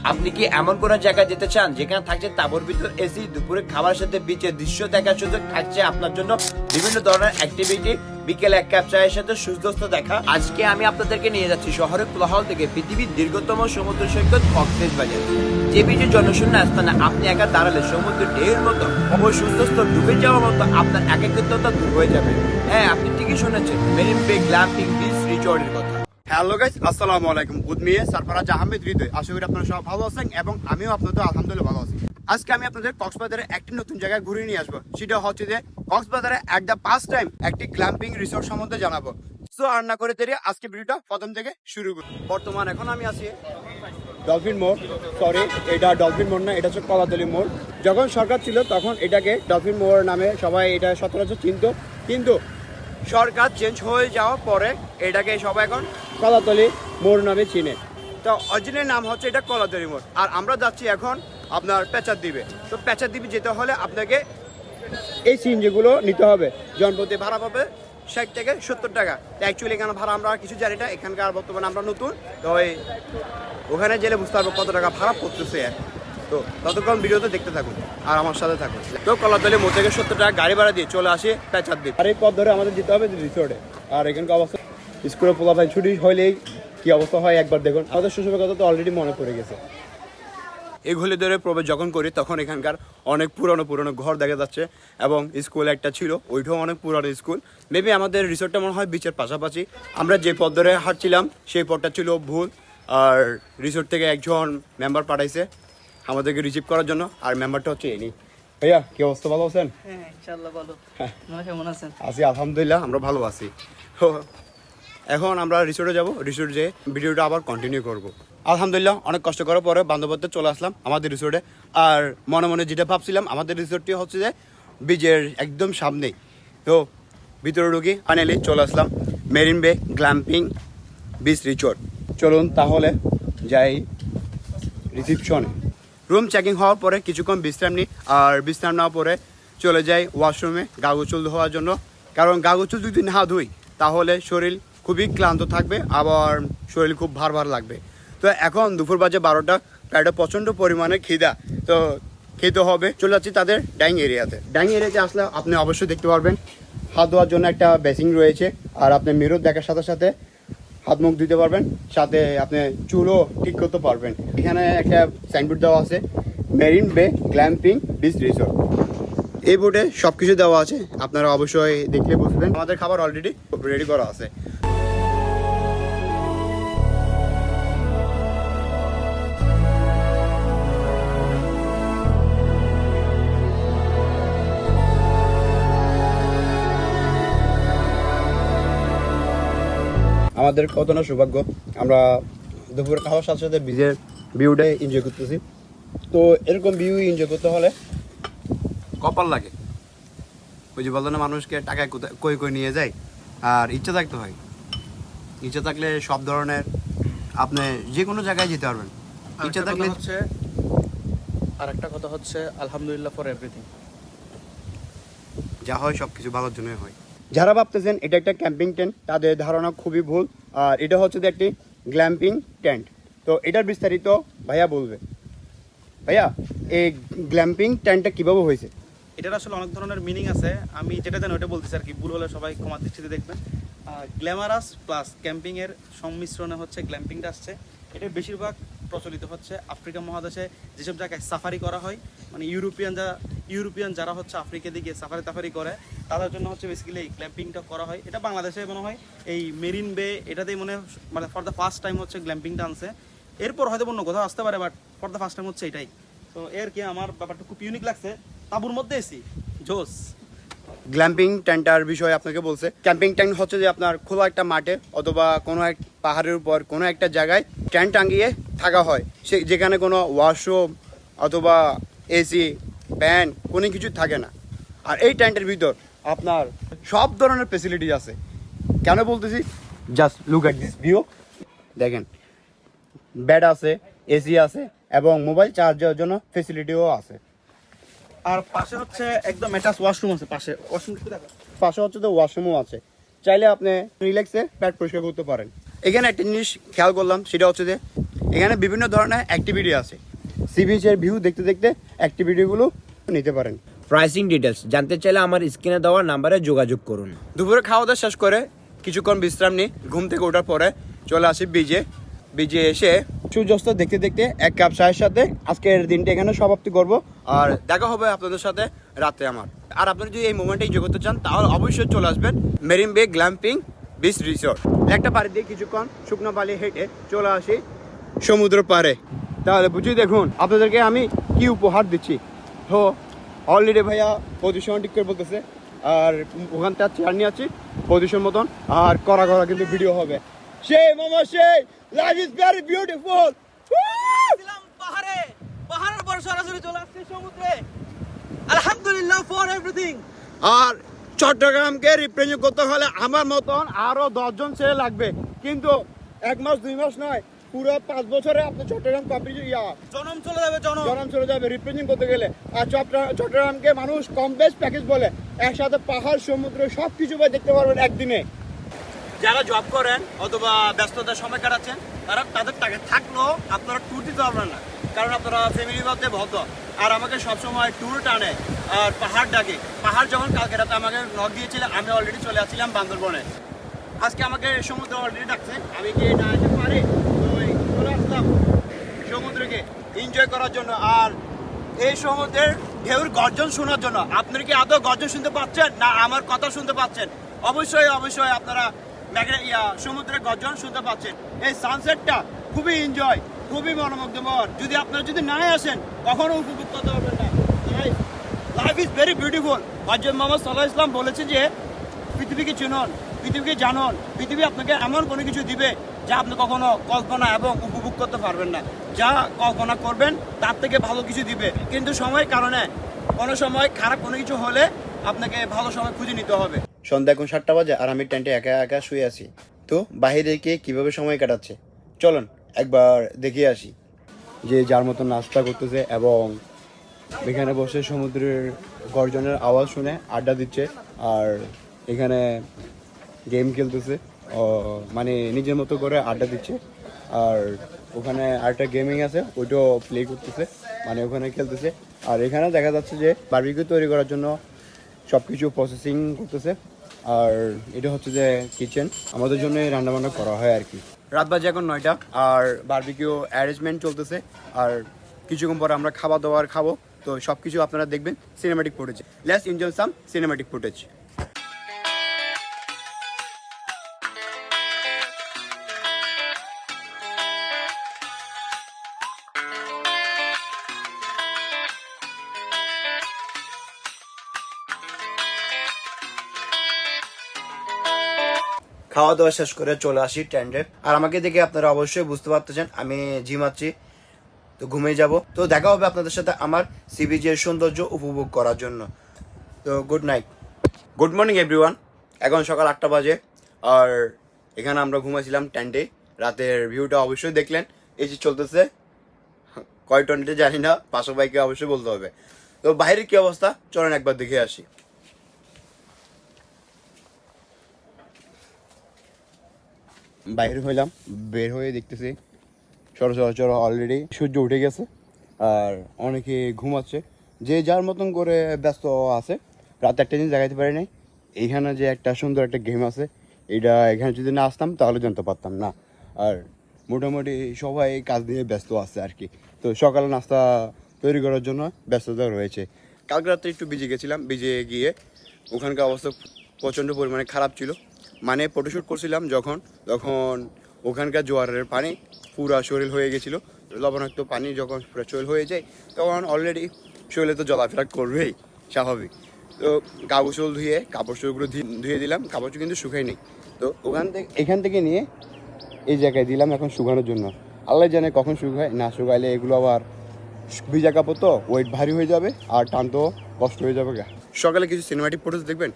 আপনি কি এমন কোন জায়গায় যেতে চান যেখানে থাকছে তাঁবুর ভিতর এসি, দুপুরে খাবার সাথে বিচের দৃশ্য দেখার সুযোগ থাকছে আপনার জন্য বিভিন্ন ধরনের অ্যাক্টিভিটি, বিকেলে এক কাপ চায়ের সাথে সূর্যাস্ত দেখা। আজকে আমি আপনাদেরকে নিয়ে যাচ্ছি শহরের কোলাহল থেকে পৃথিবীর দীর্ঘতম সমুদ্র সৈকত কক্সবাজার। যে বিচের জনশূন্য স্থানে আপনি একা দাঁড়ালে সমুদ্রের ঢেউয়ের মতো ও সূর্যাস্ত ডুবে যাওয়ার মতো আপনার একাকিত্বতা দূর হয়ে যাবে। হ্যাঁ, আপনি ঠিকই শুনেছেন, মেরিন বে গ্ল্যাম্পিং বিচ রিসোর্টের কথা। হ্যালো গাইস, আসসালামু আলাইকুম। উদ্মিয়ে সারফরাজ আহমেদ হৃদয়। আশা করি আপনারা সবাই ভালো আছেন এবং আমিও আপনাদের আলহামদুলিল্লাহ ভালো আছি। আজকে আমি আপনাদের কক্সবাজারে একটি নতুন জায়গায় ঘুরিয়ে নিয়ে আসবো। সেটা হচ্ছে যে কক্সবাজারে এট দ্য ফার্স্ট টাইম একটি গ্ল্যাম্পিং রিসোর্ট সম্বন্ধে জানাবো। সো আর না করে দেরি আজকে ভিডিওটা প্রথম থেকে শুরু করি। বর্তমান এখন আমি আছি ডলফিন মোড়। সরি, এটা ডলফিন মোড় না, এটা হচ্ছে কলাতলি মোড়। যখন সরকার ছিল তখন এটাকে ডলফিন মোড় নামে সবাই এটা সচরাচর চিনত, কিন্তু সরকার চেঞ্জ হয়ে যাওয়ার পরে এটাকে সবাই এখন কলাতলি মোড় নামে চিনে। তো অরিজিনাল নাম হচ্ছে এটা কলাতলি মোড়। আর আমরা যাচ্ছি এখন আপনার পেঁচার দ্বীপে। তো পেঁচার দ্বীপে যেতে হলে আপনাকে এই সিএনজিগুলো নিতে হবে। জনপ্রতি ভাড়া পাবে 60 থেকে 70 টাকা। তো অ্যাকচুয়ালি এখানে ভাড়া আমরা কিছু জানি না, এখানকার বর্তমানে আমরা নতুন। তো ওখানে গেলে বুঝতে পারবো কত টাকা ভাড়া পড়তেছে। তো ততক্ষণ ভিডিওতে দেখতে থাকুন আর আমার সাথে থাকুন। তো কলাতলি মোড় থেকে 70 টাকা গাড়ি ভাড়া দিয়ে চলে আসি পেঁচার দ্বীপ। আর এই পথ ধরে আমাদের যেতে হবে রিসোর্টে। আর এখানকার অবস্থা স্কুলে পোলাপাই ছুটি হলেই কি অবস্থা হয় একবার দেখুন। আমাদের শ্বশুরের কথা তো অলরেডি মনে পড়ে গেছে। এগুলি ধরে প্রবেশ যখন করি তখন এখানকার অনেক পুরনো ঘর দেখা যাচ্ছে এবং স্কুল একটা ছিল, ওইটাও অনেক পুরনো স্কুল। মেবি আমাদের রিসোর্টটা মনে হয় বিচের পাশাপাশি। আমরা যে পথ ধরে হাঁটছিলাম সেই পথটা ছিল ভুল। আর রিসোর্ট থেকে একজন মেম্বার পাঠাইছে আমাদেরকে রিসিভ করার জন্য। আর মেম্বারটা হচ্ছে এনি। ভাইয়া, কি অবস্থা, ভালো আছেন? হ্যাঁ, ইনশাআল্লাহ ভালো। আপনারা কেমন আছেন? আছি আলহামদুলিল্লাহ, আমরা ভালো আছি। এখন আমরা রিসোর্টে যাব, রিসোর্ট যেয়ে ভিডিওটা আবার কন্টিনিউ করব। আলহামদুলিল্লাহ, অনেক কষ্ট করার পরে বান্ধবত্বে চলে আসলাম আমাদের রিসোর্টে। আর মনে মনে যেটা ভাবছিলাম, আমাদের রিসোর্টটি হচ্ছে যে বিচের একদম সামনেই। তো ভিতরে ঢুকি, ফাইনালি চলে আসলাম মেরিন বে গ্ল্যাম্পিং বিচ রিসোর্ট। চলুন তাহলে যাই রিসিপশনে। রুম চেকিং হওয়ার পরে কিছুক্ষণ বিশ্রাম নিই। আর বিশ্রাম নেওয়ার পরে চলে যাই ওয়াশরুমে গা গোসল ধোয়ার জন্য। কারণ গা গোসল যদি না ধুই তাহলে শরীর খুবই ক্লান্ত থাকবে, আবার শরীর খুব ভার লাগবে। তো এখন দুপুর বাজে 12টা, একটা প্রচণ্ড পরিমাণে খিদা। তো খেতে হবে, চলে যাচ্ছি তাদের ডাইনিং এরিয়াতে। ডাইনিং এরিয়াতে আসলে আপনি অবশ্যই দেখতে পারবেন হাত ধোয়ার জন্য একটা বেসিন রয়েছে। আর আপনি মিরর দেখার সাথে সাথে হাত মুখ ধুতে পারবেন, সাথে আপনি চুলও ঠিক করতে পারবেন। এখানে একটা সাইনবোর্ড দেওয়া আছে, মেরিন বে গ্ল্যাম্পিং বিচ রিসোর্ট। এই বোর্ডে সব কিছু দেওয়া আছে, আপনারা অবশ্যই দেখলে বুঝবেন। আমাদের খাবার অলরেডি রেডি করা আছে। আমাদের কত না সৌভাগ্য, আমরা দুপুরে খাওয়ার সাথে সাথে বিচের ভিউটা এনজয় করতেছি। তো এরকম ভিউ এনজয় করতে হলে কপাল লাগে। ওই যে বলতো না, মানুষকে টাকায় কই কই নিয়ে যায়, আর ইচ্ছা থাকতে হয়। ইচ্ছা থাকলে সব ধরনের আপনি যে কোনো জায়গায় যেতে পারবেন। ইচ্ছা থাকলে হচ্ছে আর একটা কথা হচ্ছে আলহামদুলিল্লাহ ফর এভরিথিং। যা হয় সব কিছু ভালোর জন্যই হয়। যারা ভাবতেছেন এটা একটা ক্যাম্পিং টেন্ট, তাদের ধারণা খুবই ভুল। আর এটা হচ্ছে যে একটি গ্ল্যাম্পিং টেন্ট। তো এটার বিস্তারিত ভাইয়া বলবে। ভাইয়া, এই গ্ল্যাম্পিং টেন্টটা কিভাবে হয়েছে? এটার আসলে অনেক ধরনের মিনিং আছে, আমি যেটা জানি ওটা বলতেছি আর কি। ভুল হলে সবাই ক্ষমা দৃষ্টিতে দেখবেন। গ্ল্যামারাস প্লাস ক্যাম্পিংয়ের সংমিশ্রণে হচ্ছে গ্ল্যাম্পিংটা আসছে। এটা বেশিরভাগ প্রচলিত হচ্ছে আফ্রিকা মহাদেশে, যেসব জায়গায় সাফারি করা হয়, মানে ইউরোপিয়ান যারা হচ্ছে আফ্রিকা দিকে সাফারি করে, তাদের জন্য হচ্ছে বেসিক্যালি এই গ্ল্যাম্পিংটা করা হয়। এটা বাংলাদেশে মনে হয় এই মেরিন বে এটাতেই মানে ফর দ্য ফার্স্ট টাইম হচ্ছে গ্ল্যাম্পিংটা আনছে। এরপর হয়তো অন্য কোথাও আসতে পারে, but for the first time হচ্ছে এটাই। তো এর কি আমার ব্যাপারটা খুব ইউনিক লাগছে। তাঁবুর মধ্যে এসি জোস। গ্ল্যাম্পিং টেন্টার বিষয়ে আপনাকে বলছে, ক্যাম্পিং টেন্ট হচ্ছে যে আপনার খোলা একটা মাঠে অথবা কোনো এক পাহাড়ের উপর কোনো একটা জায়গায় টেন্ট টাঙিয়ে থাকা হয়, যেখানে কোনো ওয়াশরুম অথবা এসি ফ্যান কোনো কিছু থাকে না। আর এই টেন্টের ভিতর আপনার সব ধরনের ফেসিলিটি আছে। কেন বলতেছি, just look at this view. দেখেন, বেড আছে, এসি আছে এবং মোবাইল চার্জ দেওয়ার জন্য ফেসিলিটিও আছে। আর পাশে হচ্ছে একদম অ্যাটাচ ওয়াশরুম আছে। পাশে হচ্ছে তো ওয়াশরুমও আছে, চাইলে আপনি রিল্যাক্সে পেট পরিষ্কার করতে পারেন। এখানে একটা জিনিস খেয়াল করলাম, সেটা হচ্ছে যে এখানে বিভিন্ন ধরনের অ্যাক্টিভিটি আছে। সি বিচের ভিউ দেখতে দেখতে অ্যাক্টিভিটিগুলো নিতে পারেন। প্রাইসিং ডিটেলস জানতে চাইলে আমার স্ক্রিনে দেওয়া নাম্বারে যোগাযোগ করুন। দুপুরে খাওয়া দাওয়া শেষ করে কিছুক্ষণ বিশ্রাম নিই, ঘুম থেকে ওঠার পরে চলে আসি বিচে এসে সূর্যাস্ত দেখতে দেখতে এক কাপ চায়ের সাথে আজকের দিনটা এখানে সমাপ্তি করব। আর দেখা হবে আপনাদের সাথে রাতে আমার। আর আপনারা যদি এই মোমেন্টে এনজয় করতে চান তাহলে অবশ্যই চলে আসবেন মেরিন বে গ্ল্যাম্পিং বিচ রিসোর্ট। একটা পাড়ি দিয়ে কিছুক্ষণ শুকনো বালি হেঁটে চলে আসি সমুদ্র পাড়ে। তাহলে বুঝি দেখুন আপনাদেরকে আমি কি উপহার দিচ্ছি। তো অলরেডি ভাইয়া পজিশন ঠিক করে বলতেছে, আর ওখানটা চেয়ার নিয়ে আছি পজিশন মতন, আর করা কিন্তু ভিডিও হবে। সেই মামা সেই লাইফ ইজ ভেরি বিউটিফুল। পাহাড়ের পর সরাসরি চলে আসছে সমুদ্রে। আলহামদুলিল্লাহ ফর এভরিথিং। আর চট্টগ্রামকে রিপ্রেজেন্ট করতে হলে আমার মতন আরো 10 জন ছেলে লাগবে, কিন্তু 1 মাস 2 মাস নয়, পুরো 5 বছরে আপনি চট্টগ্রাম জনম চলে যাবে, জনম চলে যাবে রিপ্রেজেন্ট করতে গেলে। আর চট্টগ্রামকে মানুষ কম বেশ প্যাকেজ বলে, একসাথে পাহাড় সমুদ্র সব কিছু দেখতে পারবেন একদিনে। যারা জব করেন অথবা ব্যস্ততার সময় কাটাচ্ছেন তাদের টাকা থাকলেও আপনারা ট্যুর দিতে পারবেন না, কারণ আপনারা ফ্যামিলির মধ্যে ভদ্র। আর আমাকে সবসময় ট্যুর টানে আর পাহাড় ডাকে। পাহাড় যখন কালকে রাতে আমাকে নক দিয়েছিল, আমি অলরেডি চলে আসছিলাম বান্দরবনে। আজকে আমাকে সমুদ্র অলরেডি ডাকছে, আমি কি না যেতে পারি, তো চলে আসলাম সমুদ্রকে এনজয় করার জন্য আর এই সমুদ্রের ঢেউর গর্জন শোনার জন্য। আপনারা কি আদৌ গর্জন শুনতে পাচ্ছেন না আমার কথা শুনতে পাচ্ছেন? অবশ্যই আপনারা সমুদ্রের গর্জন শুনতে পাচ্ছেন। এই সানসেটটা খুবই এনজয়, খুবই মনোমুগ্ধকর। আপনারা যদি না আসেন কখনো উপভোগ করতে পারবেন না। Life is very beautiful. হযরত মুহাম্মদ সাল্লাল্লাহু আলাইহি ওয়াসাল্লাম বলেছেন যে পৃথিবীকে চিনুন, পৃথিবীকে জানুন। পৃথিবী আপনাকে এমন কোনো কিছু দিবে যা আপনি কখনো কল্পনা এবং উপভোগ করতে পারবেন না। যা কল্পনা করবেন তার থেকে ভালো কিছু দিবে, কিন্তু সময়ের কারণে কোনো সময় খারাপ কোনো কিছু হলে আপনাকে ভালো সময় খুঁজে নিতে হবে। সন্ধ্যা এখন 7টা বাজে আর আমি টেন্টে একা একা শুয়ে আছি। তো বাইরে গিয়ে কিভাবে সময় কাটাচ্ছে চলুন একবার দেখে আসি। যে যার মতো নাস্তা করতেছে এবং এখানে বসে সমুদ্রের গর্জনের আওয়াজ শুনে আড্ডা দিচ্ছে, আর এখানে গেম খেলতেছে, মানে নিজের মতো করে আড্ডা দিচ্ছে। আর ওখানে আরেকটা গেমিং আছে, ওইটাও প্লে করতেছে, মানে ওখানে খেলতেছে। আর এখানে দেখা যাচ্ছে যে বারবিকিউ তৈরি করার জন্য সব কিছু প্রসেসিং করতেছে। আর এটা হচ্ছে যে কিচেন, আমাদের জন্য রান্নাবান্না করা হয় আর কি। রাত বাজে এখন 9টা আর বারবিকিউ অ্যারেঞ্জমেন্ট চলতেছে, আর কিছুক্ষণ পরে আমরা খাবার দাবার খাবো। তো সব কিছু আপনারা দেখবেন সিনেম্যাটিক ফুটেজে। Let's enjoy some cinematic footage. খাওয়া দাওয়া শেষ করে চলে আসি টেন্টে। আর আমাকে দেখে আপনারা অবশ্যই বুঝতে পারতেছেন আমি ঝিমাচ্ছি, তো ঘুমিয়ে যাব। তো দেখা হবে আপনাদের সাথে আমার সি বিচের সৌন্দর্য উপভোগ করার জন্য। তো good night, good morning everyone. এখন সকাল 8টা বাজে আর এখানে আমরা ঘুমাইছিলাম টেন্টে। রাতের ভিউটা অবশ্যই দেখলেন। এই যে চলতেছে কয় টেন্টে জানি না, পাশো ভাইকে অবশ্যই বলতে হবে। তো বাইরের কি অবস্থা চলেন একবার দেখে আসি। বাইরে হইলাম, বের হয়ে দেখতেছি সচরাচর অলরেডি সূর্য উঠে গেছে আর অনেকে ঘুমাচ্ছে, যে যার মতন করে ব্যস্ত আছে। রাত একটা জিনিস দেখাইতে পারি নাই, এইখানে যে একটা সুন্দর একটা গেম আছে, এটা এখানে যদি না আসতাম তাহলে জানতে পারতাম না। আর মোটামুটি সবাই কাজ নিয়ে ব্যস্ত আছে আর কি। তো সকালে নাস্তা তৈরি করার জন্য ব্যস্ততা রয়েছে। কালকে রাত্রে একটু ভিজে গেছিলাম, ভিজে গিয়ে ওখানকার অবস্থা প্রচণ্ড পরিমাণে খারাপ ছিল। মানে ফটোশ্যুট করছিলাম তখন ওখানকার জোয়ারের পানি পুরা শরীর হয়ে গেছিলো। লবণাক্ত পানি যখন পুরো শরীর হয়ে যায় তখন অলরেডি শরীরে তো জলাফেরা করবেই, স্বাভাবিক। তো কাপড় চোপড়গুলো ধুয়ে দিলাম, কাপড় কিন্তু শুকাই নেই। তো এখান থেকে নিয়ে এই জায়গায় দিলাম এখন শুকানোর জন্য। আল্লাহ জানে কখন শুকায়, না শুকাইলে এগুলো আবার ভিজা কাপড় তো ওয়েট ভারী হয়ে যাবে আর টানতেও কষ্ট হয়ে যাবে। সকালে কিছু সিনেমাটিক ফুটেজ দেখবেন,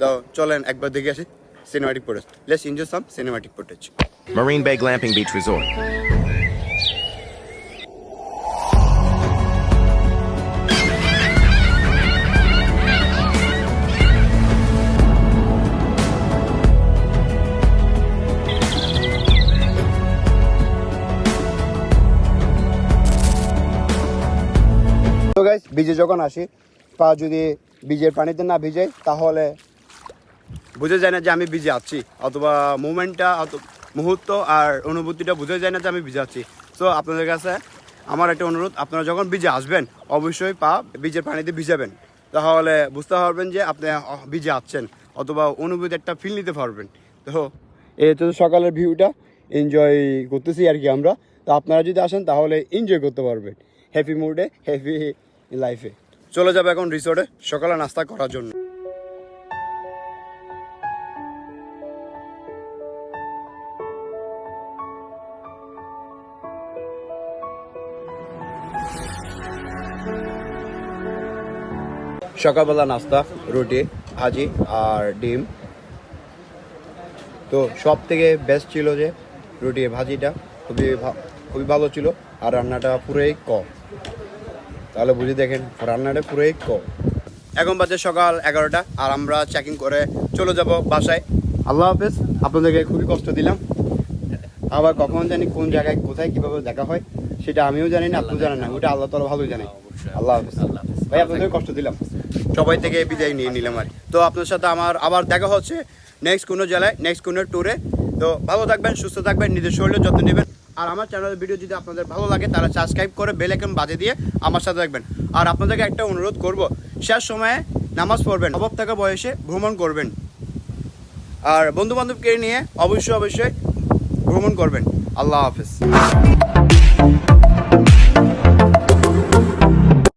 তো চলেন একবার দেখে আসি cinematic footage. Let's enjoy some cinematic footage. Marine Bay Glamping Beach Resort. তো গাইস বীজে যখন আসি পা যদি বীজের পানিতে না ভিজে তাহলে বোঝা যায় না যে আমি ভিজে আছি, অথবা মুভমেন্টটা মুহূর্ত আর অনুভূতিটা বোঝা যায় না যে আমি ভিজে আছি। তো আপনাদের কাছে আমার একটা অনুরোধ, আপনারা যখন বীজে আসবেন অবশ্যই পা বীজের পানিতে ভিজাবেন, তাহলে বুঝতে পারবেন যে আপনি ভিজে আসছেন, অথবা অনুভূতি একটা ফিল নিতে পারবেন। তো এই তো সকালের ভিউটা এনজয় করতেছি আর কি আমরা। তো আপনারা যদি আসেন তাহলে এনজয় করতে পারবেন হ্যাপি মুডে, হ্যাপি লাইফে। চলে যাবে এখন রিসোর্টে সকালে নাস্তা করার জন্য। সকালবেলা নাস্তা রুটি ভাজি আর ডিম। তো সব থেকে বেস্ট ছিল যে রুটি ভাজিটা খুবই ভালো ছিল, আর রান্নাটা পুরোই কম। তাহলে বুঝে দেখেন রান্নাটা পুরোই কম। এখন বাজে সকাল 11টা আর আমরা চেকিং করে চলে যাব বাসায়। আল্লাহ হাফেজ। আপনাদেরকে খুবই কষ্ট দিলাম, আবার কখন জানি কোন জায়গায় কোথায় কীভাবে দেখা হয় সেটা আমিও জানি না, আপনিও জানেন না, ওটা আল্লাহ তাআলা ভালোই জানে। আল্লাহ হাফেজ ভাই, আপনাদেরকে কষ্ট দিলাম, সবাই থেকে বিদায় নিয়ে নিলাম আর। তো আপনার সাথে আমার আবার দেখা হচ্ছে নেক্সট কোনো জেলায়, নেক্সট কোনো ট্যুরে। তো ভালো থাকবেন, সুস্থ থাকবেন, নিজের শরীরের যত্ন নেবেন। আর আমার চ্যানেলের ভিডিও যদি আপনাদের ভালো লাগে তাহলে সাবস্ক্রাইব করে বেল আইকন বাজে দিয়ে আমার সাথে থাকবেন। আর আপনাদেরকে একটা অনুরোধ করব, শেষ সময়ে নামাজ পড়বেন, অভাব থাকা বয়সে ভ্রমণ করবেন, আর বন্ধু বান্ধবকে নিয়ে অবশ্যই ভ্রমণ করবেন। আল্লাহ হাফেজ।